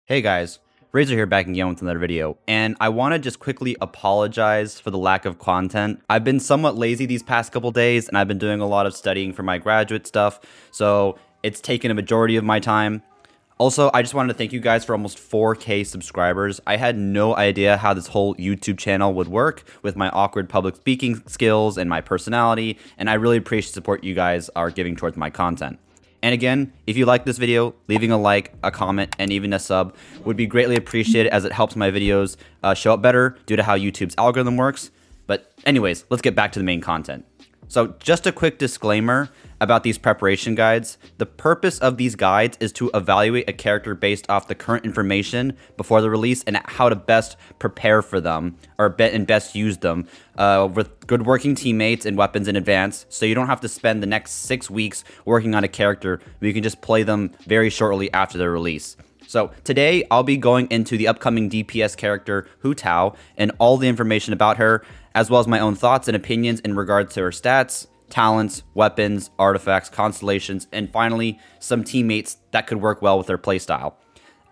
Hey guys, Razor here back again with another video, and I want to just quickly apologize for the lack of content. I've been somewhat lazy these past couple days, and I've been doing a lot of studying for my graduate stuff, so it's taken a majority of my time. Also, I just wanted to thank you guys for almost 4K subscribers. I had no idea how this whole YouTube channel would work with my awkward public speaking skills and my personality, and I really appreciate the support you guys are giving towards my content. And again, if you like this video, leaving a like, a comment, and even a sub would be greatly appreciated as it helps my videos show up better due to how YouTube's algorithm works. But anyways, let's get back to the main content. So just a quick disclaimer about these preparation guides. The purpose of these guides is to evaluate a character based off the current information before the release and how to best prepare for them or best use them with good working teammates and weapons in advance, so you don't have to spend the next 6 weeks working on a character, but you can just play them very shortly after their release. So today I'll be going into the upcoming DPS character Hu Tao and all the information about her, as well as my own thoughts and opinions in regards to her stats, talents, weapons, artifacts, constellations, and finally some teammates that could work well with their playstyle.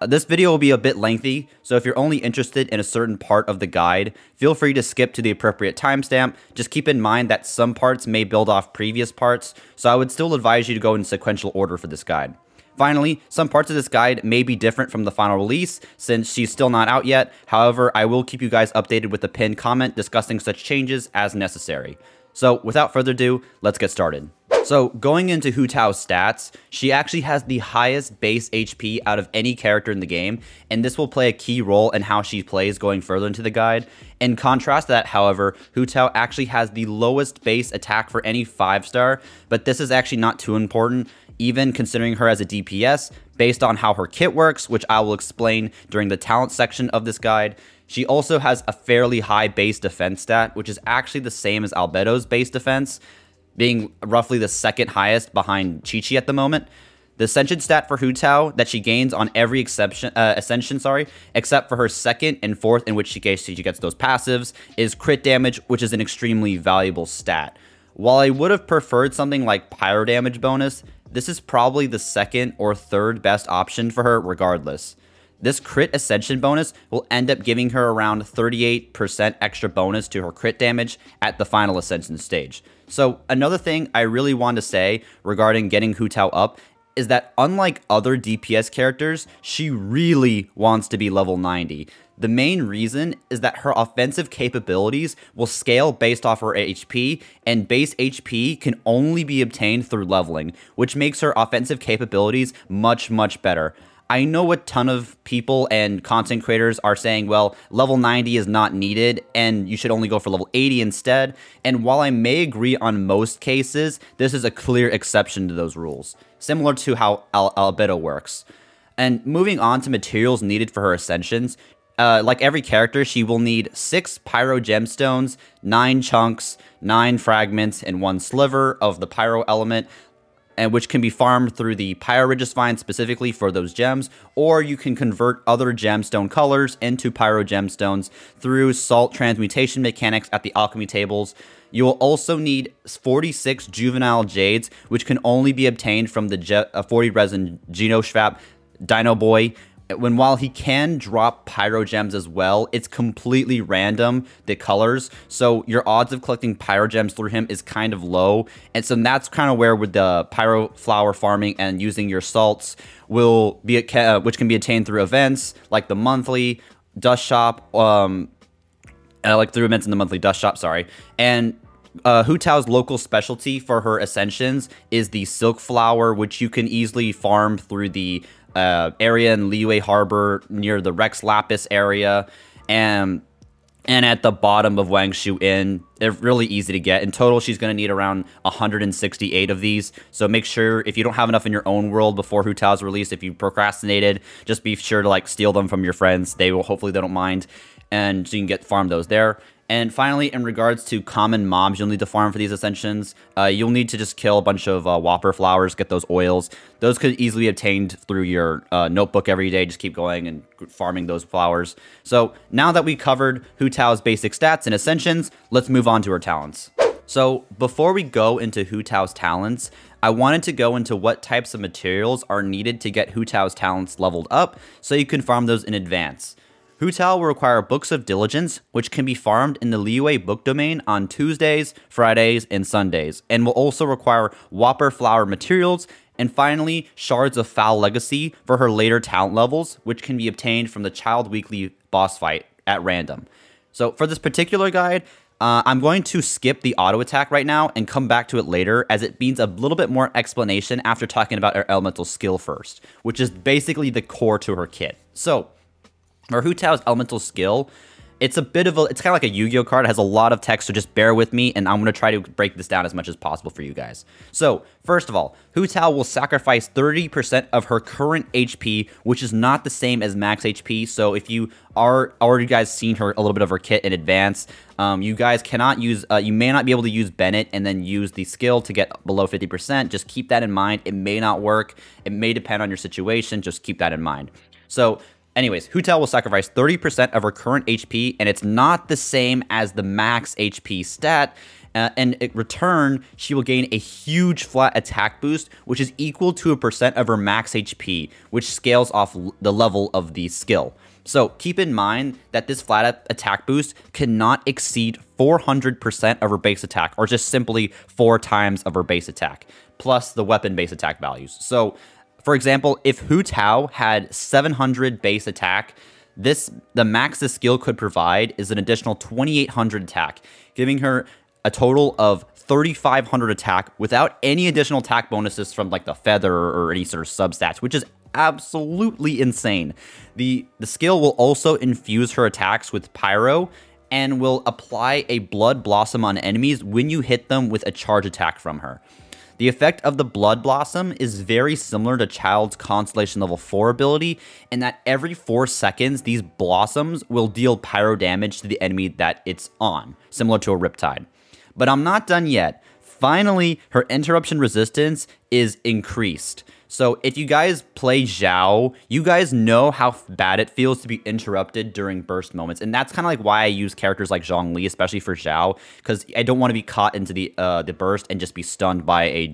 This video will be a bit lengthy, so if you're only interested in a certain part of the guide, feel free to skip to the appropriate timestamp. Just keep in mind that some parts may build off previous parts, so I would still advise you to go in sequential order for this guide. Finally, some parts of this guide may be different from the final release since she's still not out yet. However, I will keep you guys updated with a pinned comment discussing such changes as necessary. So without further ado, let's get started. So going into Hu Tao's stats, she actually has the highest base HP out of any character in the game, and this will play a key role in how she plays going further into the guide. In contrast to that, however, Hu Tao actually has the lowest base attack for any 5-star, but this is actually not too important, even considering her as a DPS, based on how her kit works, which I will explain during the talent section of this guide. She also has a fairly high base defense stat, which is actually the same as Albedo's base defense, being roughly the second highest behind Chi-Chi at the moment. The ascension stat for Hu Tao that she gains on every ascension, except for her second and fourth, in which she gets those passives, is crit damage, which is an extremely valuable stat. While I would have preferred something like pyro damage bonus, this is probably the second or third best option for her regardless. This crit ascension bonus will end up giving her around 38% extra bonus to her crit damage at the final ascension stage. So another thing I really want to say regarding getting Hu Tao up is that unlike other DPS characters, she really wants to be level 90. The main reason is that her offensive capabilities will scale based off her HP, and base HP can only be obtained through leveling, which makes her offensive capabilities much better. I know a ton of people and content creators are saying, well, level 90 is not needed and you should only go for level 80 instead. And while I may agree on most cases, this is a clear exception to those rules, similar to how Albedo works. And moving on to materials needed for her ascensions, like every character, she will need 6 pyro gemstones, 9 chunks, 9 fragments, and 1 sliver of the pyro element, and which can be farmed through the Pyro Regisvine specifically for those gems, or you can convert other gemstone colors into Pyro Gemstones through salt transmutation mechanics at the alchemy tables. You will also need 46 juvenile jades, which can only be obtained from the 40 resin Genoschwap Dino Boy. While he can drop pyro gems as well, it's completely random, the colors, so your odds of collecting pyro gems through him is kind of low, and so that's kind of where with the pyro flower farming and using your salts will be which can be attained through events like the monthly dust shop, like through events in the monthly dust shop, and Hu Tao's local specialty for her ascensions is the silk flower, which you can easily farm through the area in Liyue Harbor near the Rex Lapis area, and at the bottom of Wangshu Inn. They're really easy to get. In total, she's going to need around 168 of these, so make sure if you don't have enough in your own world before Hu Tao's release, if you procrastinated, just be sure to like steal them from your friends. Hopefully they don't mind, and so you can farm those there. And finally, in regards to common mobs you'll need to farm for these ascensions, you'll need to just kill a bunch of Whopper flowers, get those oils. Those could easily be obtained through your notebook every day. Just keep going and farming those flowers. So now that we covered Hu Tao's basic stats and ascensions, let's move on to her talents. So before we go into Hu Tao's talents, I wanted to go into what types of materials are needed to get Hu Tao's talents leveled up so you can farm those in advance. Hu Tao will require Books of Diligence, which can be farmed in the Liyue book domain on Tuesdays, Fridays, and Sundays, and will also require Whopper Flower materials, and finally, Shards of Foul Legacy for her later talent levels, which can be obtained from the Child Weekly boss fight at random. So for this particular guide, I'm going to skip the auto attack right now and come back to it later, as it needs a little bit more explanation after talking about her elemental skill first, which is basically the core to her kit. So for Hu Tao's elemental skill, it's kind of like a Yu-Gi-Oh card. It has a lot of text, so just bear with me, and I'm going to try to break this down as much as possible for you guys. So, first of all, Hu Tao will sacrifice 30% of her current HP, which is not the same as max HP. So, if you are already guys seen her a little bit of her kit in advance, you guys cannot use, you may not be able to use Bennett and then use the skill to get below 50%. Just keep that in mind. It may not work. It may depend on your situation. Just keep that in mind. So, anyways, Hu Tao will sacrifice 30% of her current HP, and it's not the same as the max HP stat. And in return, she will gain a huge flat attack boost, which is equal to a percent of her max HP, which scales off the level of the skill. So keep in mind that this flat attack boost cannot exceed 400% of her base attack, or just simply 4 times of her base attack, plus the weapon base attack values. So for example, if Hu Tao had 700 base attack, the max this skill could provide is an additional 2,800 attack, giving her a total of 3,500 attack without any additional attack bonuses from like the feather or any sort of substats, which is absolutely insane. The skill will also infuse her attacks with Pyro and will apply a Blood Blossom on enemies when you hit them with a charge attack from her. The effect of the Blood Blossom is very similar to Child's Constellation level 4 ability, in that every 4 seconds, these blossoms will deal pyro damage to the enemy that it's on, similar to a Riptide. But I'm not done yet. Finally, her interruption resistance is increased. So if you guys play Zhao, you guys know how bad it feels to be interrupted during burst moments. And that's kind of like why I use characters like Zhongli, especially for Zhao, because I don't want to be caught into the burst and just be stunned by a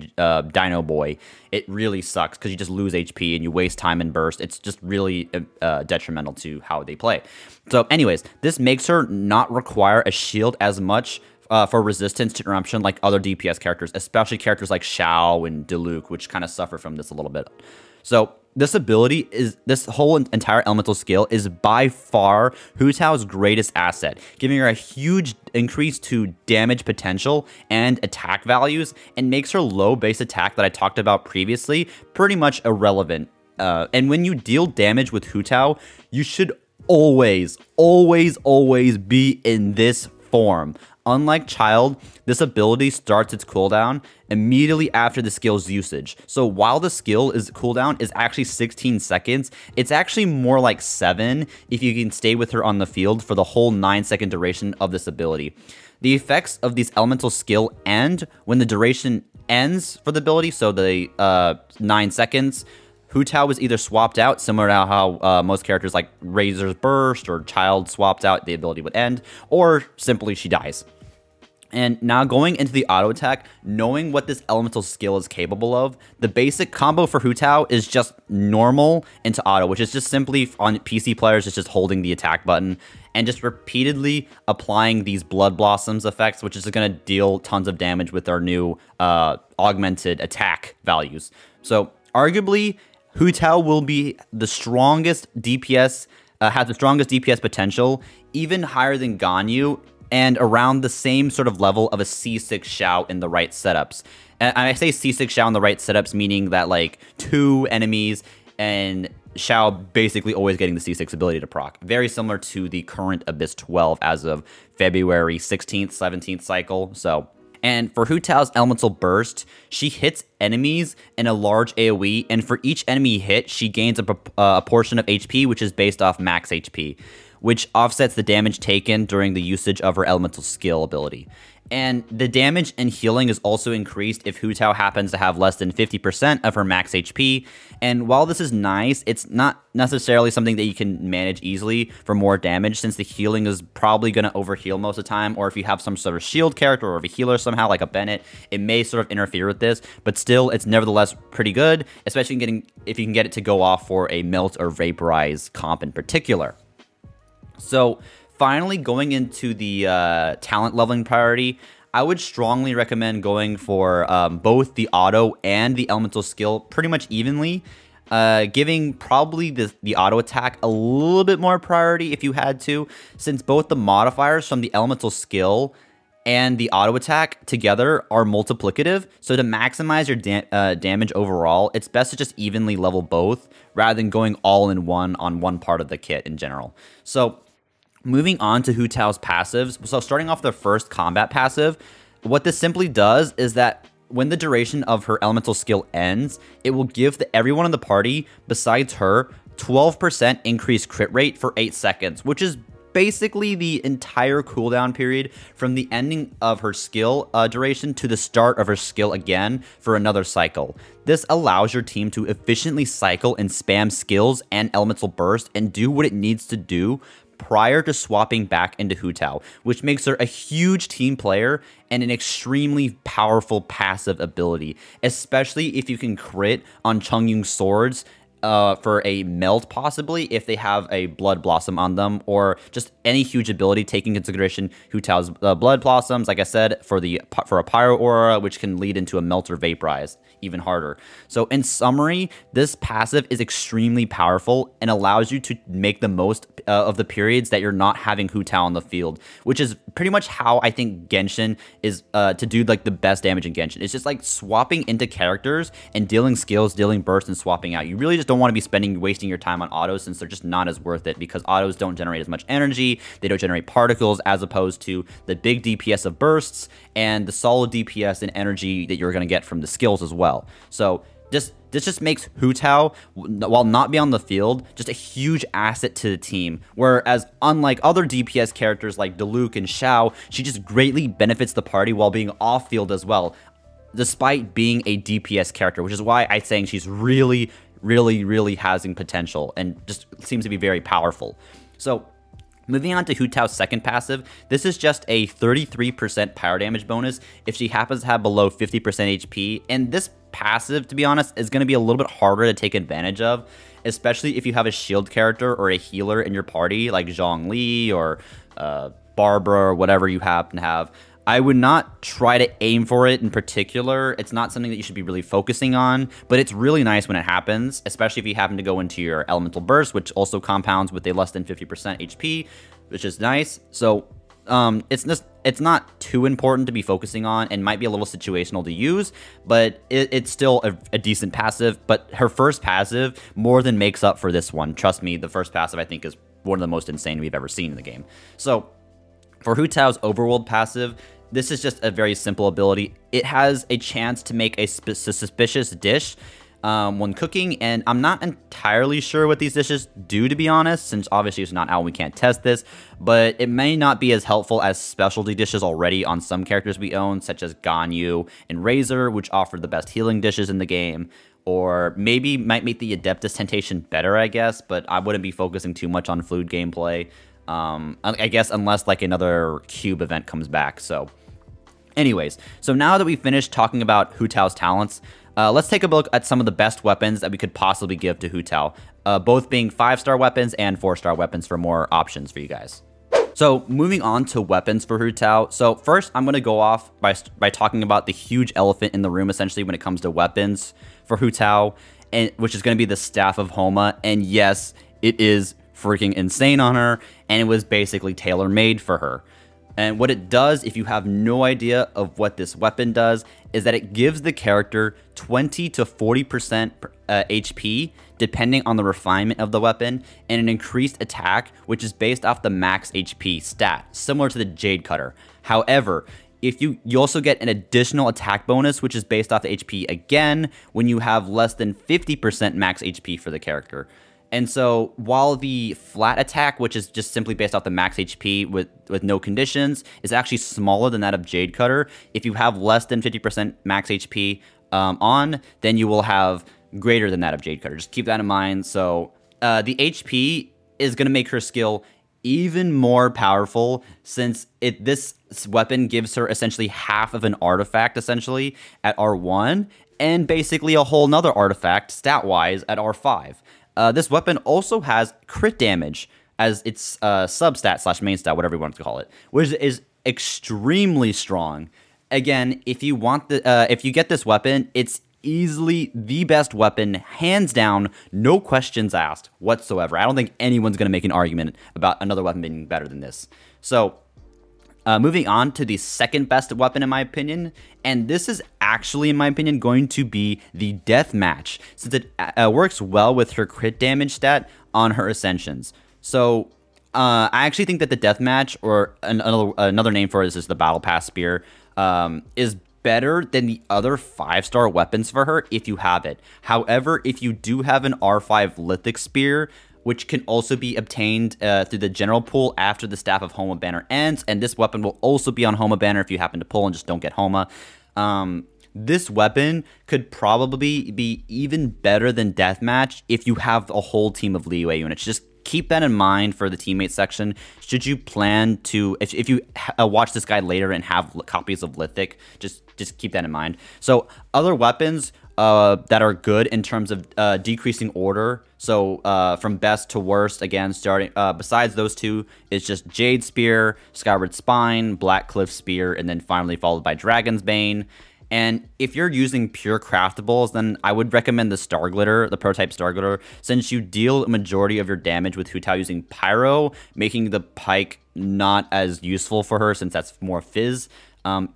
Dino Boy. It really sucks because you just lose HP and you waste time in burst. It's just really detrimental to how they play. So anyways, this makes her not require a shield as much for resistance to interruption like other DPS characters, especially characters like Xiao and Diluc, which kind of suffer from this a little bit. So this ability this whole entire elemental skill is by far Hu Tao's greatest asset, giving her a huge increase to damage potential and attack values, and makes her low base attack that I talked about previously pretty much irrelevant. And when you deal damage with Hu Tao, you should always be in this form. Unlike Child, this ability starts its cooldown immediately after the skill's usage. So while the skill's cooldown is actually 16 seconds, it's actually more like 7 if you can stay with her on the field for the whole 9-second duration of this ability. The effects of these elemental skill end when the duration ends for the ability, so the 9 seconds. Hu Tao is either swapped out, similar to how most characters like Razor's Burst or Child swapped out, the ability would end, or simply she dies. And now going into the auto attack, knowing what this elemental skill is capable of, the basic combo for Hu Tao is just normal into auto, which is just simply on PC players, it's just holding the attack button and just repeatedly applying these Blood Blossoms effects, which is going to deal tons of damage with our new augmented attack values. So arguably, Hu Tao will be the strongest DPS, has the strongest DPS potential, even higher than Ganyu, and around the same sort of level of a C6 Xiao in the right setups. And I say C6 Xiao in the right setups, meaning that like 2 enemies and Xiao basically always getting the C6 ability to proc. Very similar to the current Abyss 12 as of February 16th, 17th cycle. So, and for Hu Tao's Elemental Burst, she hits enemies in a large AoE, and for each enemy hit, she gains a portion of HP, which is based off max HP. which offsets the damage taken during the usage of her elemental skill ability. And the damage and healing is also increased if Hu Tao happens to have less than 50% of her max HP. And while this is nice, it's not necessarily something that you can manage easily for more damage, since the healing is probably going to overheal most of the time. Or if you have some sort of shield character or a healer somehow like a Bennett, it may sort of interfere with this. But still, it's nevertheless pretty good, especially if you can get it to go off for a melt or vaporize comp in particular. So finally, going into the talent leveling priority, I would strongly recommend going for both the auto and the elemental skill pretty much evenly, giving probably the auto attack a little bit more priority if you had to, since both the modifiers from the elemental skill and the auto attack together are multiplicative. So to maximize your damage overall, it's best to just evenly level both rather than going all in one on one part of the kit in general. So moving on to Hu Tao's passives. So starting off the first combat passive, what this simply does is that when the duration of her elemental skill ends, it will give everyone in the party besides her 12% increased crit rate for 8 seconds, which is basically the entire cooldown period from the ending of her skill duration to the start of her skill again for another cycle. This allows your team to efficiently cycle and spam skills and elemental burst and do what it needs to do prior to swapping back into Hu Tao, which makes her a huge team player and an extremely powerful passive ability, especially if you can crit on Chongyun's swords for a melt, possibly if they have a blood blossom on them, or just any huge ability taking into consideration Hu Tao's blood blossoms, like I said, for a pyro aura, which can lead into a melt or vaporize even harder. So in summary, this passive is extremely powerful and allows you to make the most of the periods that you're not having Hu Tao on the field, which is pretty much how I think Genshin is to do like the best damage in Genshin. It's just like swapping into characters and dealing skills, dealing bursts, and swapping out. You really just don't want to be wasting your time on autos, since they're just not as worth it, because autos don't generate as much energy, they don't generate particles, as opposed to the big DPS of bursts and the solid DPS and energy that you're going to get from the skills as well. So this just makes Hu Tao, while not be on the field, just a huge asset to the team. Whereas unlike other DPS characters like Diluc and Xiao, she just greatly benefits the party while being off field as well, despite being a DPS character, which is why I'm saying she's really having potential and just seems to be very powerful. So moving on to Hu Tao's second passive, this is just a 33% power damage bonus if she happens to have below 50% HP, and this passive, to be honest, is going to be a little bit harder to take advantage of, especially if you have a shield character or a healer in your party like Zhongli or Barbara or whatever you happen to have. I would not try to aim for it in particular. It's not something that you should be really focusing on, but it's really nice when it happens, especially if you happen to go into your elemental burst, which also compounds with a less than 50% HP, which is nice. So it's not too important to be focusing on, and might be a little situational to use, but it's still a decent passive. But her first passive more than makes up for this one. Trust me, the first passive I think is one of the most insane we've ever seen in the game. So for Hu Tao's overworld passive, this is just a very simple ability. It has a chance to make a suspicious dish when cooking, and I'm not entirely sure what these dishes do, to be honest, since obviously it's not out and we can't test this, but it may not be as helpful as specialty dishes already on some characters we own, such as Ganyu and Razor, which offer the best healing dishes in the game, or maybe might make the Adeptus Temptation better, I guess, but I wouldn't be focusing too much on food gameplay, I guess, unless like another cube event comes back. So anyways, so now that we've finished talking about Hu Tao's talents, let's take a look at some of the best weapons that we could possibly give to Hu Tao, both being 5-star weapons and 4-star weapons for more options for you guys. So moving on to weapons for Hu Tao. So first, I'm going to go off by talking about the huge elephant in the room, essentially, when it comes to weapons for Hu Tao, and which is going to be the Staff of Homa. And yes, it is freaking insane on her, and it was basically tailor-made for her. And what it does, if you have no idea of what this weapon does, is that it gives the character 20 to 40% HP, depending on the refinement of the weapon, and an increased attack, which is based off the max HP stat, similar to the Jade Cutter. However, if you also get an additional attack bonus, which is based off the HP again, when you have less than 50% max HP for the character. And so while the flat attack, which is just simply based off the max HP with no conditions, is actually smaller than that of Jade Cutter, if you have less than 50% max HP then you will have greater than that of Jade Cutter. Just keep that in mind. So the HP is going to make her skill even more powerful, since this weapon gives her essentially half of an artifact essentially at R1, and basically a whole nother artifact stat-wise at R5. This weapon also has crit damage as its substat / main stat, whatever you want to call it, which is extremely strong. Again, if you get this weapon, it's easily the best weapon, hands down, no questions asked whatsoever. I don't think anyone's going to make an argument about another weapon being better than this. So, moving on to the second best weapon in my opinion, and this is actually, in my opinion, going to be the Death Match, since it works well with her crit damage stat on her Ascensions. So, I actually think that the Death Match, or another name for it is the Battle Pass Spear, is better than the other 5-star weapons for her if you have it. However, if you do have an R5 Lithic Spear, which can also be obtained through the general pool after the Staff of Homa banner ends, and this weapon will also be on Homa banner if you happen to pull and just don't get Homa. This weapon could probably be even better than Deathmatch if you have a whole team of leeway units. Just keep that in mind for the teammate section. Should you plan to, if you watch this guide later and have copies of Lithic, just keep that in mind. So other weapons that are good in terms of decreasing order, so from best to worst, again, starting besides those two, it's just Jade Spear, Skyward Spine, Black Cliff Spear, and then finally followed by Dragon's Bane. And if you're using pure craftables, then I would recommend the Star Glitter, the prototype Star Glitter, since you deal a majority of your damage with Hu Tao using Pyro, making the Pike not as useful for her since that's more Fizz.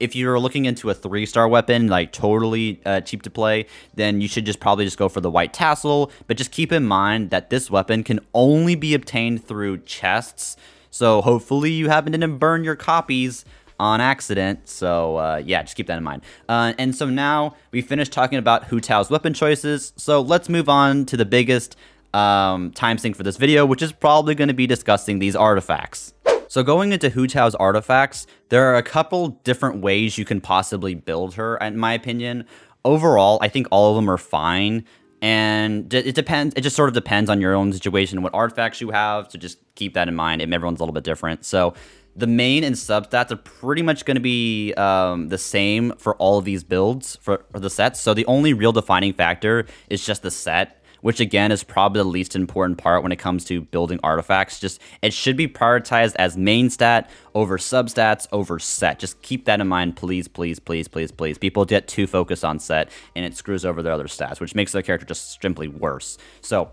If you're looking into a 3-star weapon, like totally cheap to play, then you should probably just go for the White Tassel, but just keep in mind that this weapon can only be obtained through chests, so hopefully you happen to burn your copies on accident. So yeah, just keep that in mind. And so now we finished talking about Hu Tao's weapon choices, so let's move on to the biggest time sink for this video, which is probably going to be discussing these artifacts. So going into Hu Tao's artifacts, there are a couple different ways you can possibly build her, in my opinion. Overall, I think all of them are fine, and it depends. It just sort of depends on your own situation and what artifacts you have, so just keep that in mind. Everyone's a little bit different. So the main and substats are pretty much going to be the same for all of these builds for the sets. So the only real defining factor is just the set, which again is probably the least important part when it comes to building artifacts. Just it should be prioritized as main stat over substats over set. Just keep that in mind, please, please, please, please, please. People get too focused on set and it screws over their other stats, which makes their character just simply worse. So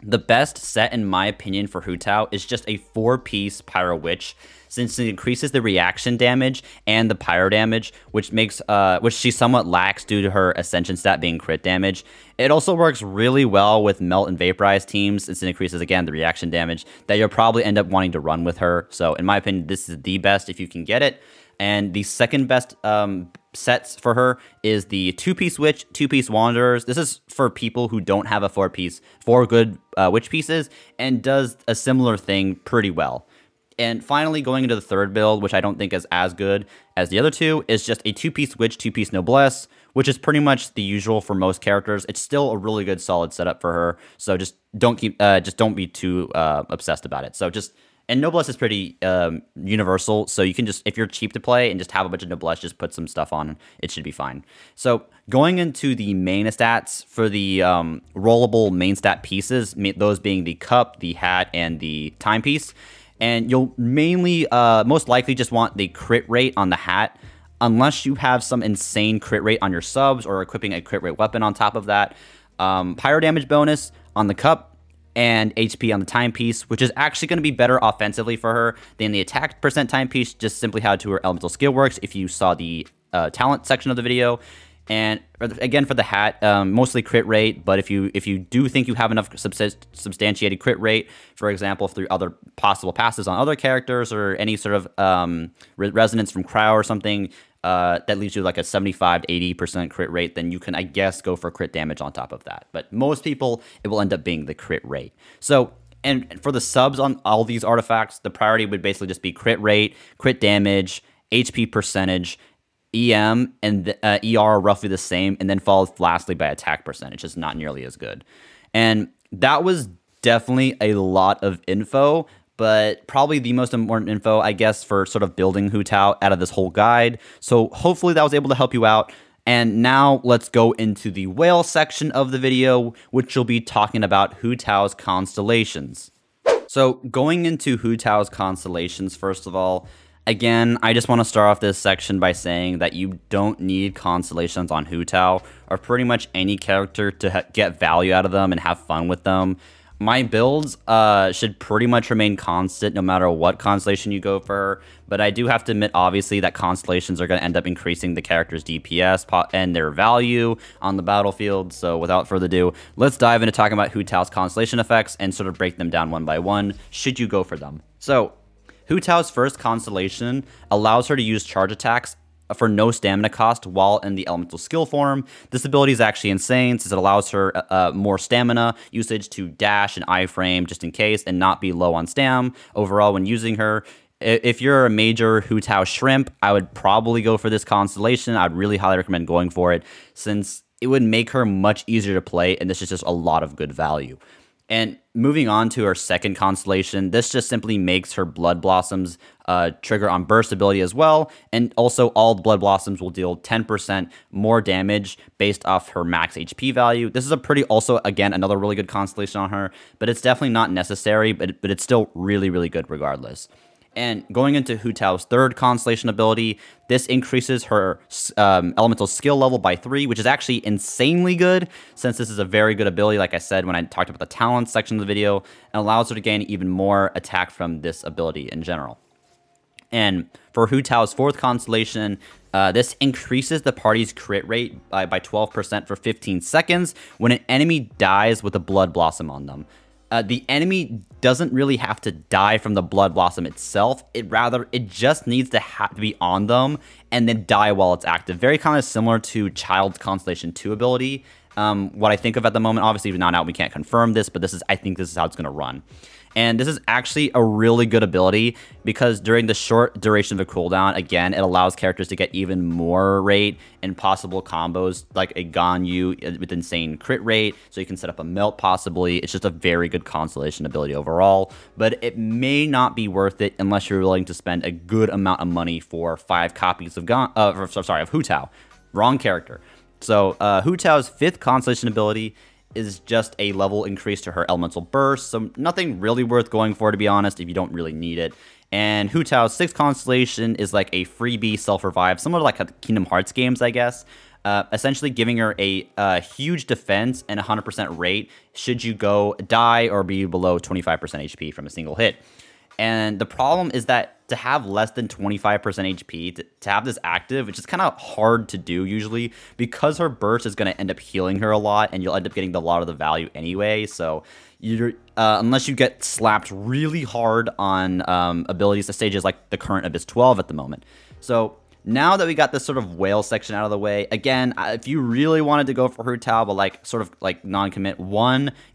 the best set, in my opinion, for Hu Tao is just a 4-piece Pyro Witch, since it increases the reaction damage and the pyro damage, which she somewhat lacks due to her Ascension stat being crit damage. It also works really well with Melt and Vaporize teams, since it increases, again, the reaction damage that you'll probably end up wanting to run with her. So in my opinion, this is the best if you can get it. And the second best sets for her is the 2-piece Witch, 2-piece Wanderers. This is for people who don't have a 4-piece, 4 good Witch pieces, and does a similar thing pretty well. And finally, going into the third build, which I don't think is as good as the other two, is just a 2-piece Witch, 2-piece Noblesse, which is pretty much the usual for most characters. It's still a really good, solid setup for her. So just don't be too obsessed about it. So and Noblesse is pretty universal, so you can just, if you're cheap to play and just have a bunch of Noblesse, just put some stuff on, it should be fine. So going into the main stats for the rollable main stat pieces, those being the cup, the hat, and the timepiece, and you'll mainly, most likely just want the crit rate on the hat, unless you have some insane crit rate on your subs or equipping a crit rate weapon on top of that. Pyro damage bonus on the cup, and HP on the timepiece, which is actually going to be better offensively for her than the attack percent timepiece, just simply how to her elemental skill works if you saw the talent section of the video. And again, for the hat, mostly crit rate, but if you do think you have enough substantiated crit rate, for example, through other possible passes on other characters or any sort of resonance from Crow or something, that leaves you like a 75 to 80% crit rate, then you can, I guess, go for crit damage on top of that. But most people, it will end up being the crit rate. So, and for the subs on all these artifacts, the priority would basically just be crit rate, crit damage, HP percentage, EM, and ER are roughly the same, and then followed lastly by attack percentage. It's not nearly as good. And that was definitely a lot of info, but probably the most important info, I guess, for sort of building Hu Tao out of this whole guide. So hopefully that was able to help you out. And now let's go into the whale section of the video, which will be talking about Hu Tao's constellations. So going into Hu Tao's constellations, first of all, again, I just want to start off this section by saying that you don't need constellations on Hu Tao or pretty much any character to get value out of them and have fun with them. My builds should pretty much remain constant no matter what constellation you go for, but I do have to admit, obviously, that constellations are going to end up increasing the character's DPS and their value on the battlefield. So without further ado, let's dive into talking about Hu Tao's constellation effects and sort of break them down one by one, should you go for them. So Hu Tao's first constellation allows her to use charge attacks for no stamina cost while in the elemental skill form. This ability is actually insane since it allows her more stamina usage to dash and iframe just in case and not be low on stam overall when using her. If you're a major Hu Tao shrimp, I would probably go for this constellation. I'd really highly recommend going for it since it would make her much easier to play, and this is just a lot of good value. And moving on to her second constellation, this just simply makes her Blood Blossoms trigger on burst ability as well. And also all Blood Blossoms will deal 10% more damage based off her max HP value. This is a pretty, also, again, another really good constellation on her, but it's definitely not necessary, but it's still really, really good regardless. And going into Hu Tao's third constellation ability, this increases her elemental skill level by 3, which is actually insanely good since this is a very good ability, like I said when I talked about the talents section of the video, and allows her to gain even more attack from this ability in general. And for Hu Tao's fourth constellation, this increases the party's crit rate by 12% for 15 seconds when an enemy dies with a Blood Blossom on them. The enemy doesn't really have to die from the Blood Blossom itself. It just needs to be on them and then die while it's active. Very kind of similar to Child's Constellation 2 ability. What I think of at the moment, obviously if it's not out, we can't confirm this, but I think this is how it's going to run. And this is actually a really good ability because during the short duration of the cooldown, again, it allows characters to get even more rate and possible combos like a Ganyu with insane crit rate. So you can set up a melt possibly. It's just a very good constellation ability overall, but it may not be worth it unless you're willing to spend a good amount of money for 5 copies of Hu Tao. Wrong character. So Hu Tao's fifth constellation ability is just a level increase to her elemental burst, so nothing really worth going for, to be honest, if you don't really need it. And Hu Tao's sixth constellation is like a freebie self-revive, similar to like a Kingdom Hearts games, I guess. Essentially giving her a huge defense and 100% rate should you die or be below 25% HP from a single hit. And the problem is that to have less than 25% HP, to have this active, which is kind of hard to do usually, because her burst is going to end up healing her a lot, and you'll end up getting a lot of the value anyway. So unless you get slapped really hard on abilities to stages like the current Abyss 12 at the moment. So now that we got this sort of whale section out of the way, again, if you really wanted to go for Hu Tao, but sort of non-commit,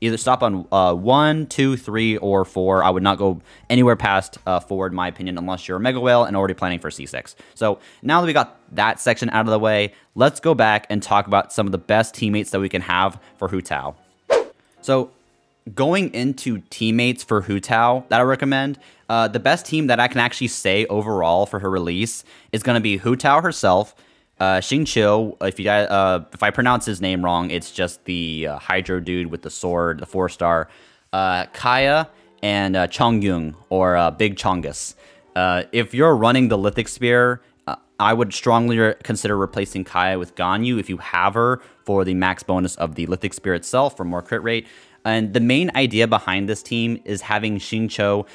either stop on 1, 2, 3, or 4. I would not go anywhere past 4, in my opinion, unless you're a Mega Whale and already planning for C6. So now that we got that section out of the way, let's go back and talk about some of the best teammates that we can have for Hu Tao. So going into teammates for Hu Tao that I recommend, the best team that I can actually say overall for her release is going to be Hu Tao herself, Xingqiu. If I pronounce his name wrong, it's just the Hydro dude with the sword, the 4-star, Kaya, and Chongyun, or Big Chongus. If you're running the Lithic Spear, I would strongly consider replacing Kaya with Ganyu if you have her for the max bonus of the Lithic Spear itself for more crit rate. And the main idea behind this team is having Xingqiu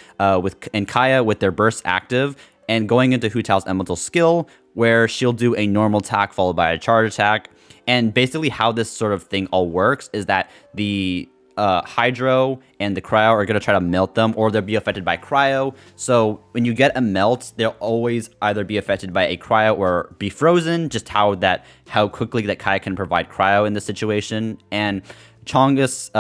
and Kaya with their bursts active and going into Hu Tao's elemental skill, where she'll do a normal attack followed by a charge attack. And basically how this sort of thing all works is that the Hydro and the Cryo are going to try to melt them, or they'll be affected by Cryo. So when you get a melt, they'll always either be affected by a Cryo or be frozen, just how quickly that Kai can provide Cryo in this situation. And Chongus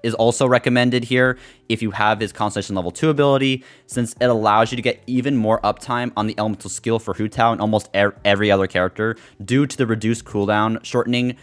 is also recommended here if you have his Constellation level 2 ability, since it allows you to get even more uptime on the elemental skill for Hu Tao and almost every other character due to the reduced cooldown shortening,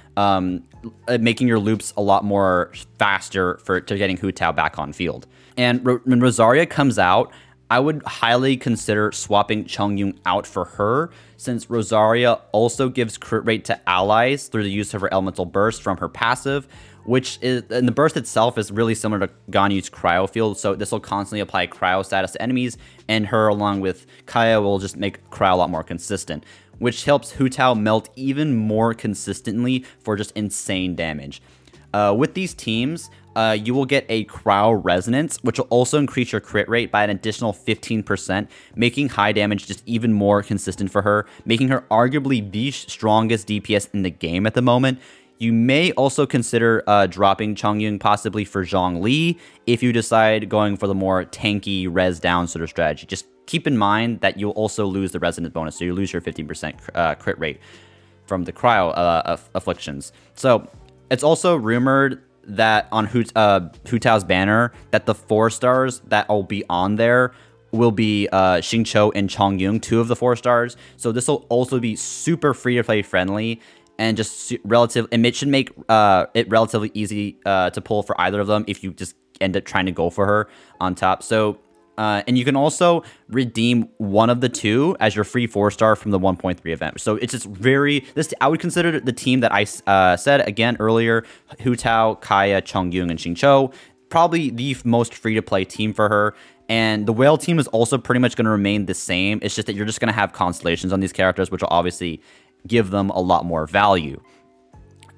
making your loops a lot more faster to getting Hu Tao back on field. And when Rosaria comes out, I would highly consider swapping Chongyun out for her, since Rosaria also gives crit rate to allies through the use of her elemental burst from her passive, and the burst itself is really similar to Ganyu's cryo field, so this will constantly apply cryo status to enemies, and her along with Kaya will just make cryo a lot more consistent, which helps Hu Tao melt even more consistently for just insane damage. With these teams, you will get a cryo resonance, which will also increase your crit rate by an additional 15%, making high damage just even more consistent for her, making her arguably the strongest DPS in the game at the moment. You may also consider dropping Chongyun possibly for Zhongli if you decide going for the more tanky res down sort of strategy. Just keep in mind that you'll also lose the resonance bonus, so you lose your 15% crit rate from the cryo afflictions. So it's also rumored that on Hu Tao's banner that the 4 stars that will be on there will be Xingqiu and Chongyun, 2 of the 4 stars. So this will also be super free to play friendly, and just it should make it relatively easy to pull for either of them if you just end up trying to go for her on top. So and you can also redeem one of the 2 as your free 4-star from the 1.3 event. So it's just I would consider the team that I said again earlier: Hu Tao, Kaya, Chongyun, and Xingqiu, probably the most free to play team for her. And the whale team is also pretty much going to remain the same. It's just that you're just going to have constellations on these characters, which will obviously give them a lot more value.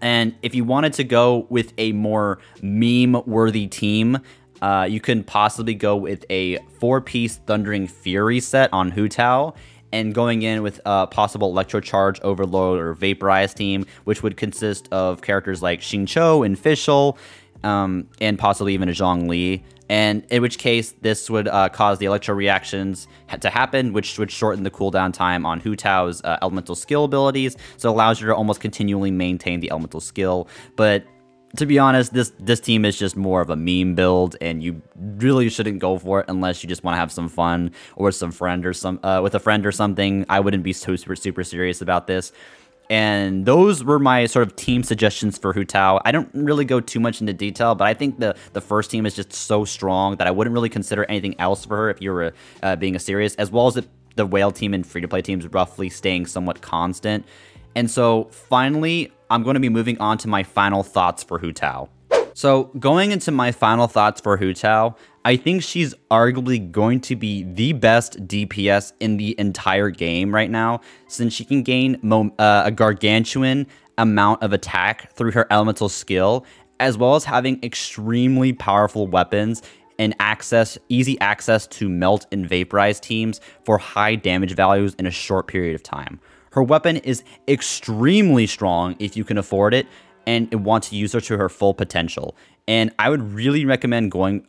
And if you wanted to go with a more meme-worthy team, you can possibly go with a 4-piece Thundering Fury set on Hu Tao, and going in with a possible Electro Charge, Overload, or Vaporize team, which would consist of characters like Xingqiu and Fischl, and possibly even a Zhongli. And in which case, this would cause the electro reactions to happen, which would shorten the cooldown time on Hu Tao's elemental skill abilities. So it allows you to almost continually maintain the elemental skill. But to be honest, this team is just more of a meme build, and you really shouldn't go for it unless you just want to have some fun or with a friend or something. I wouldn't be super serious about this. And those were my sort of team suggestions for Hu Tao. I don't really go too much into detail, but I think the first team is just so strong that I wouldn't really consider anything else for her if you were being a serious, as well as the whale team and free-to-play teams roughly staying somewhat constant. And so finally, I'm going to be moving on to my final thoughts for Hu Tao. So going into my final thoughts for Hu Tao, I think she's arguably going to be the best DPS in the entire game right now, since she can gain a gargantuan amount of attack through her elemental skill, as well as having extremely powerful weapons and easy access to melt and vaporize teams for high damage values in a short period of time. Her weapon is extremely strong if you can afford it and want to use her to her full potential. And I would really recommend going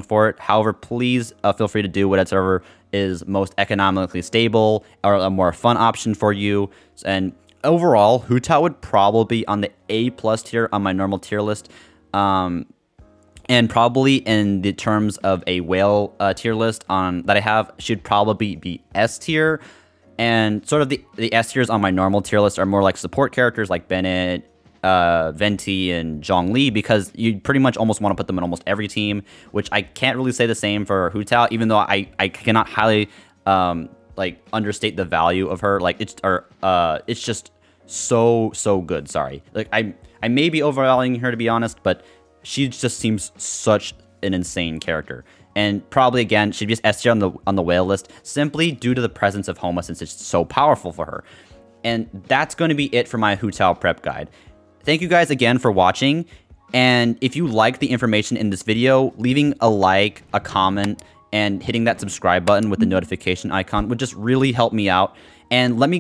for it. However, please feel free to do whatever is most economically stable or a more fun option for you. And overall, Hu Tao would probably be on the A+ tier on my normal tier list. And probably in the terms of a whale tier list that I have, should probably be S tier. And sort of the S tiers on my normal tier list are more like support characters like Bennett, Venti, and Zhongli, because you pretty much almost want to put them in almost every team, which I can't really say the same for Hu Tao, even though I cannot highly like understate the value of her. Like it's just so good. Sorry, like I may be overvaluing her, to be honest, but she just seems such an insane character. And probably, again, she'd be just S tier on the whale list, simply due to the presence of Homa, since it's so powerful for her. And that's going to be it for my Hu Tao prep guide. Thank you guys again for watching. And if you like the information in this video, leaving a like, a comment, and hitting that subscribe button with the notification icon would just really help me out. And let me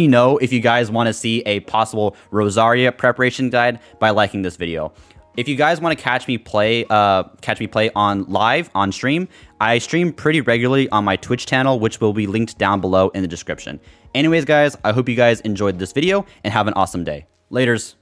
know if you guys want to see a possible Rosaria preparation guide by liking this video. If you guys want to catch me play on live on stream, I stream pretty regularly on my Twitch channel, which will be linked down below in the description. Anyways, guys, I hope you guys enjoyed this video and have an awesome day. Laters.